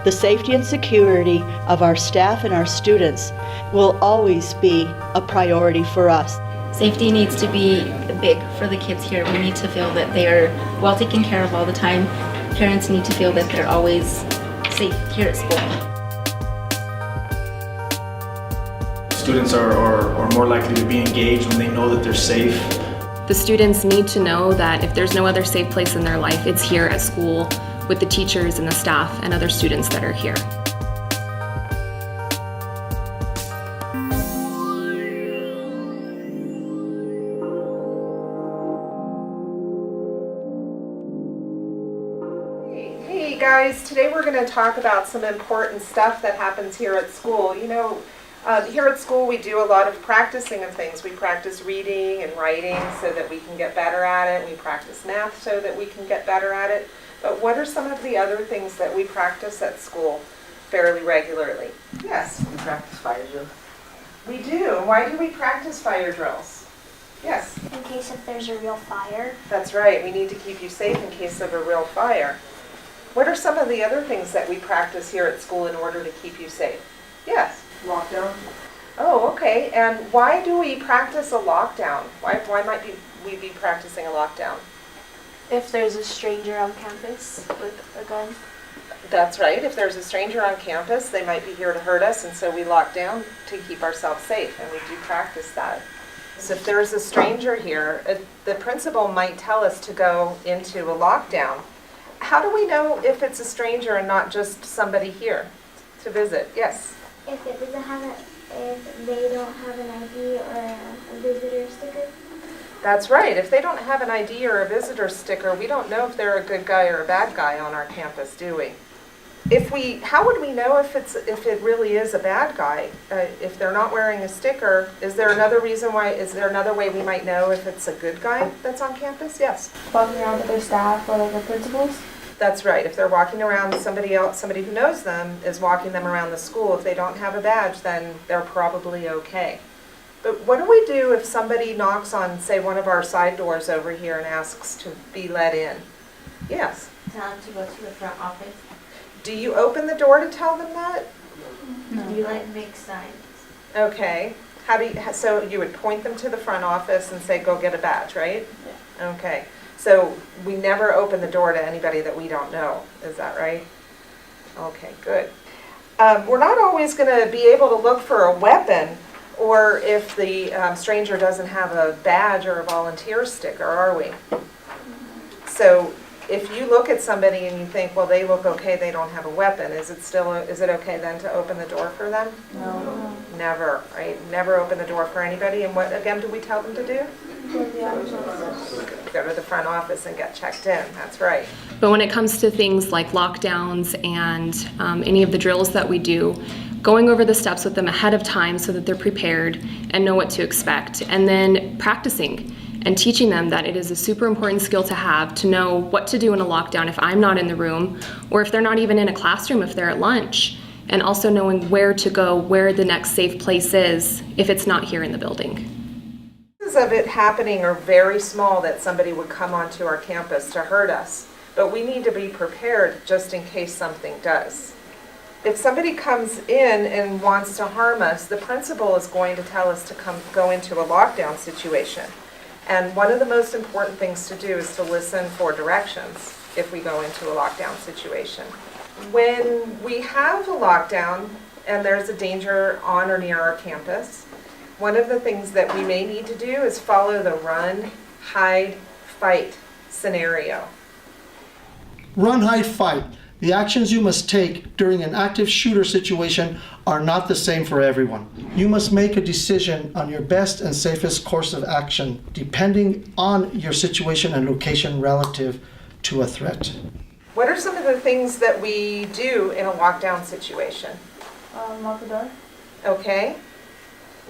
The safety and security of our staff and our students will always be a priority for us. Safety needs to be big for the kids here. We need to feel that they are well taken care of all the time. Parents need to feel that they're always safe here at school. Students are more likely to be engaged when they know that they're safe. The students need to know that if there's no other safe place in their life, it's here at school with the teachers and the staff and other students that are here. Hey guys, today we're going to talk about some important stuff that happens here at school. You know, here at school we do a lot of practicing of things. We practice reading and writing so that we can get better at it. We practice math so that we can get better at it. But what are some of the other things that we practice at school fairly regularly? Yes? We practice fire drills. We do. Why do we practice fire drills? Yes? In case if there's a real fire. That's right. We need to keep you safe in case of a real fire. What are some of the other things that we practice here at school in order to keep you safe? Yes? Lockdown. Oh, okay. And why do we practice a lockdown? Why might we be practicing a lockdown? If there's a stranger on campus with a gun. That's right. If there's a stranger on campus, they might be here to hurt us, and so we lock down to keep ourselves safe, and we do practice that. So if there's a stranger here, the principal might tell us to go into a lockdown. How do we know if it's a stranger and not just somebody here to visit? Yes? If they don't have an ID or a visitor sticker. That's right. If they don't have an ID or a visitor sticker, we don't know if they're a good guy or a bad guy on our campus, do we? How would we know if it really is a bad guy? If they're not wearing a sticker, is there another way we might know if it's a good guy that's on campus? Yes. Walking around with their staff or like the principals. That's right. If they're walking around, somebody who knows them is walking them around the school. If they don't have a badge, then they're probably okay. But what do we do if somebody knocks on, say, one of our side doors over here and asks to be let in? Yes? Tell them to go to the front office. Do you open the door to tell them that? No. You make signs. Okay. So you would point them to the front office and say, go get a badge, right? Yeah. Okay. So we never open the door to anybody that we don't know. Is that right? Okay, good. We're not always going to be able to look for a weapon or if the stranger doesn't have a badge or a volunteer sticker, are we? So if you look at somebody and you think, well, they look okay, they don't have a weapon, is it okay then to open the door for them? No. Never, right? Never open the door for anybody. And what, again, do we tell them to do? Go to the front office and get checked in. That's right. But when it comes to things like lockdowns and any of the drills that we do, going over the steps with them ahead of time so that they're prepared and know what to expect, and then practicing and teaching them that it is a super important skill to have to know what to do in a lockdown if I'm not in the room, or if they're not even in a classroom, if they're at lunch, and also knowing where to go, where the next safe place is if it's not here in the building. Chances of it happening are very small that somebody would come onto our campus to hurt us, but we need to be prepared just in case something does. If somebody comes in and wants to harm us, the principal is going to tell us to go into a lockdown situation. And one of the most important things to do is to listen for directions if we go into a lockdown situation. When we have a lockdown and there's a danger on or near our campus, one of the things that we may need to do is follow the run, hide, fight scenario. Run, hide, fight. The actions you must take during an active shooter situation are not the same for everyone. You must make a decision on your best and safest course of action depending on your situation and location relative to a threat. What are some of the things that we do in a lockdown situation? Lock the door. Okay.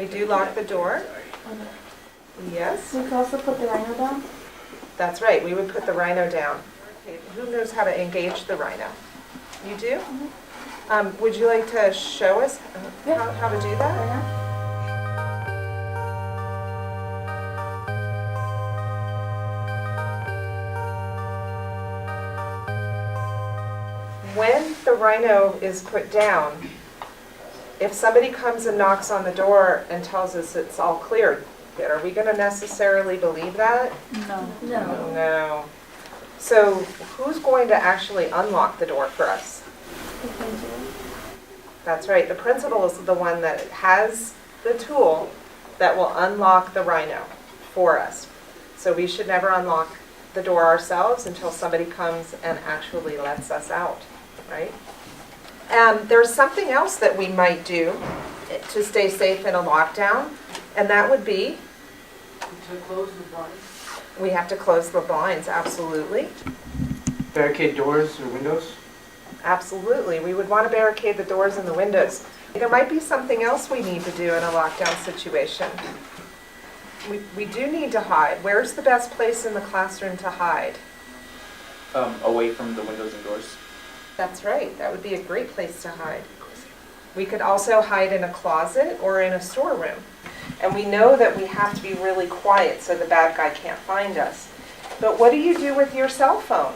We do lock the door. Yes. We could also put the rhino down. That's right. We would put the rhino down. Okay. Who knows how to engage the rhino? You do? Mm-hmm. Would you like to show us how to do that? Rhino. when the rhino is put down, if somebody comes and knocks on the door and tells us it's all clear, are we going to necessarily believe that? No. No. So who's going to actually unlock the door for us? That's right. The principal is the one that has the tool that will unlock the rhino for us. So we should never unlock the door ourselves until somebody comes and actually lets us out, right? And there's something else that we might do to stay safe in a lockdown, and that would be To close the blinds. we have to close the blinds, absolutely. Barricade doors or windows. Absolutely. We would want to barricade the doors and the windows. There might be something else we need to do in a lockdown situation. We do need to hide. Where's the best place in the classroom to hide? Away from the windows and doors. That's right. That would be a great place to hide. We could also hide in a closet or in a storeroom. And we know that we have to be really quiet so the bad guy can't find us. But what do you do with your cell phone?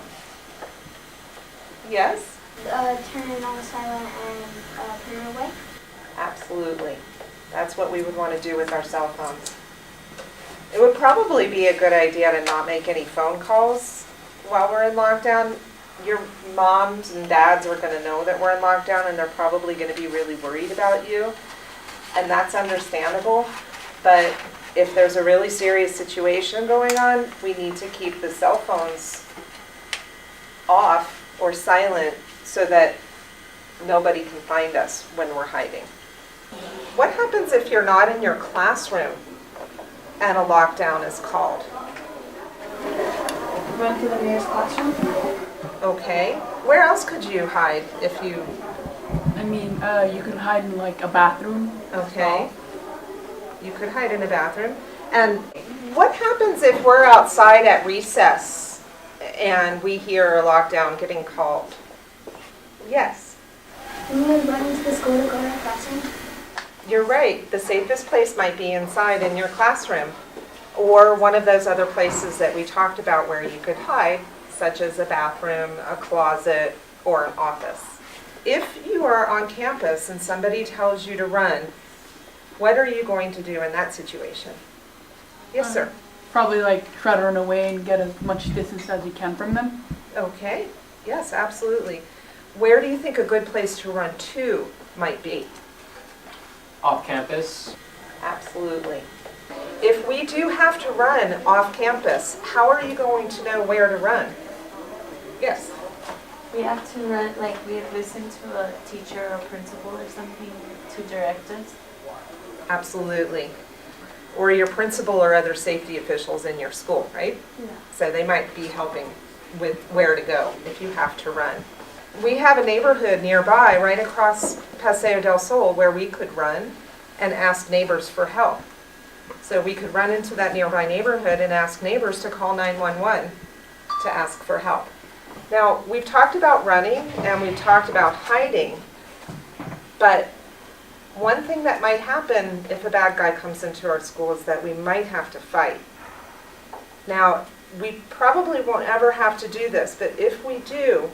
Yes? Turn it on silent and put it away. Absolutely. That's what we would want to do with our cell phones. It would probably be a good idea to not make any phone calls while we're in lockdown. Your moms and dads are going to know that we're in lockdown and they're probably going to be really worried about you. And that's understandable. But if there's a really serious situation going on, we need to keep the cell phones off or silent so that nobody can find us when we're hiding. What happens if you're not in your classroom and a lockdown is called? Run to the nearest classroom. Okay. Where else could you hide if you... I mean, you can hide in like a bathroom. Okay. You could hide in a bathroom. And what happens if we're outside at recess and we hear a lockdown getting called? Yes. And we run into the school to go to our classroom. You're right. The safest place might be inside in your classroom or one of those other places that we talked about where you could hide, such as a bathroom, a closet, or an office. If you are on campus and somebody tells you to run, what are you going to do in that situation? Yes, sir. Probably like try to run away and get as much distance as you can from them. Okay. Yes, absolutely. Where do you think a good place to run to might be? Off campus. Absolutely. If we do have to run off campus, how are you going to know where to run? Yes. We have to run, like we have listened to a teacher or principal or something to direct us. Absolutely. Or your principal or other safety officials in your school, right? Yeah. So they might be helping with where to go if you have to run. We have a neighborhood nearby, right across Paseo del Sol, where we could run and ask neighbors for help. So we could run into that nearby neighborhood and ask neighbors to call 911 to ask for help. Now, we've talked about running and we've talked about hiding, but one thing that might happen if a bad guy comes into our school is that we might have to fight. Now, we probably won't ever have to do this, but if we do,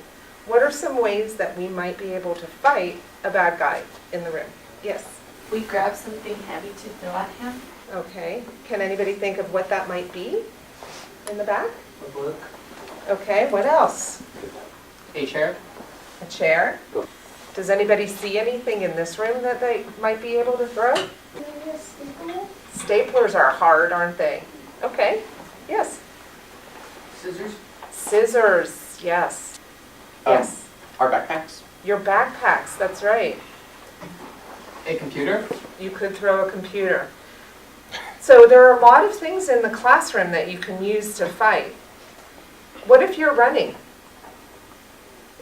what are some ways that we might be able to fight a bad guy in the room? Yes. We grab something heavy to throw at him. Okay. Can anybody think of what that might be in the back? A book. Okay, what else? A chair. A chair? Does anybody see anything in this room that they might be able to throw? Maybe a stapler? Staplers are hard, aren't they? Okay. Yes. Scissors. Scissors. Yes. Yes. Our backpacks. Your backpacks. That's right. A computer. You could throw a computer. So there are a lot of things in the classroom that you can use to fight. What if you're running?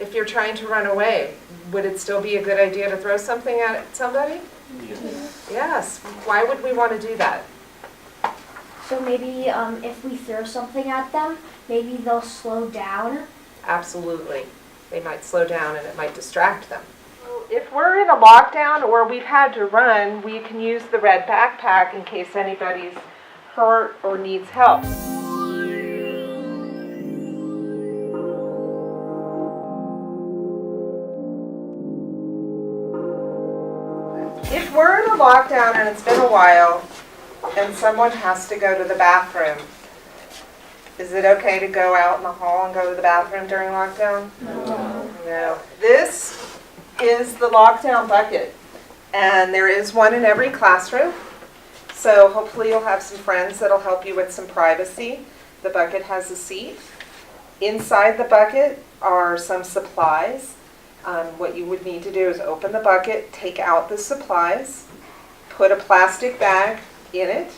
If you're trying to run away, would it still be a good idea to throw something at somebody? Yes. Yes. Why would we want to do that? So maybe if we throw something at them, maybe they'll slow down. Absolutely. They might slow down and it might distract them. If we're in a lockdown or we've had to run, we can use the red backpack in case anybody's hurt or needs help. lockdown and it's been a while, and someone has to go to the bathroom, is it okay to go out in the hall and go to the bathroom during lockdown? No. This is the lockdown bucket, and there is one in every classroom. So hopefully you'll have some friends that'll help you with some privacy. The bucket has a seat. Inside the bucket are some supplies. What you would need to do is open the bucket, take out the supplies, put a plastic bag in it,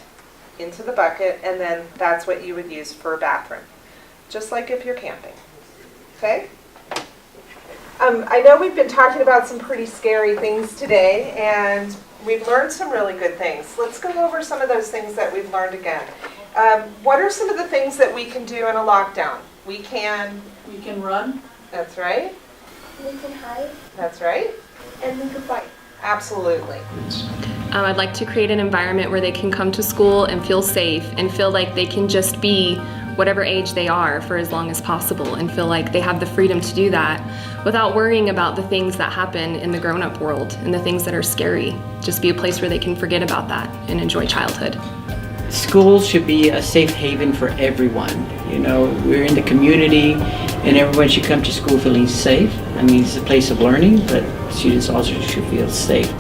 into the bucket, and then that's what you would use for a bathroom. Just like if you're camping. Okay? I know we've been talking about some pretty scary things today, and we've learned some really good things. Let's go over some of those things that we've learned again. What are some of the things that we can do in a lockdown? We can run. That's right. We can hide. That's right. And we can fight. Absolutely. I'd like to create an environment where they can come to school and feel safe and feel like they can just be whatever age they are for as long as possible and feel like they have the freedom to do that without worrying about the things that happen in the grown-up world and the things that are scary. Just be a place where they can forget about that and enjoy childhood. Schools should be a safe haven for everyone. You know, we're in the community and everyone should come to school feeling safe. I mean, it's a place of learning, but students also should feel safe.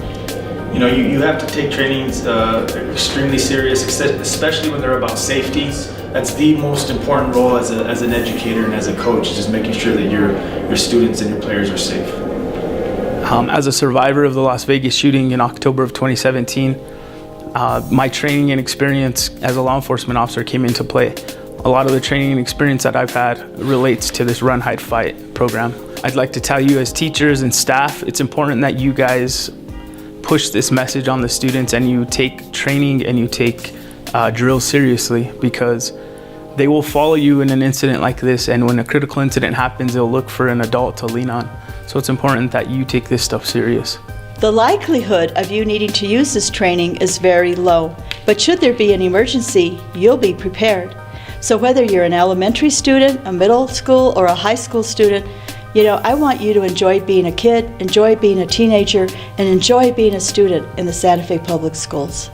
You know, you have to take trainings extremely serious, especially when they're about safety. That's the most important role as an educator and as a coach, just making sure that your students and your players are safe. As a survivor of the Las Vegas shooting in October of 2017, my training and experience as a law enforcement officer came into play. A lot of the training and experience that I've had relates to this Run, Hide, Fight program. I'd like to tell you as teachers and staff, it's important that you guys push this message on the students and you take training and you take drills seriously, because they will follow you in an incident like this, and when a critical incident happens, they'll look for an adult to lean on. So it's important that you take this stuff serious. The likelihood of you needing to use this training is very low, but should there be an emergency, you'll be prepared. So whether you're an elementary student, a middle school, or a high school student, you know, I want you to enjoy being a kid, enjoy being a teenager, and enjoy being a student in the Santa Fe Public Schools.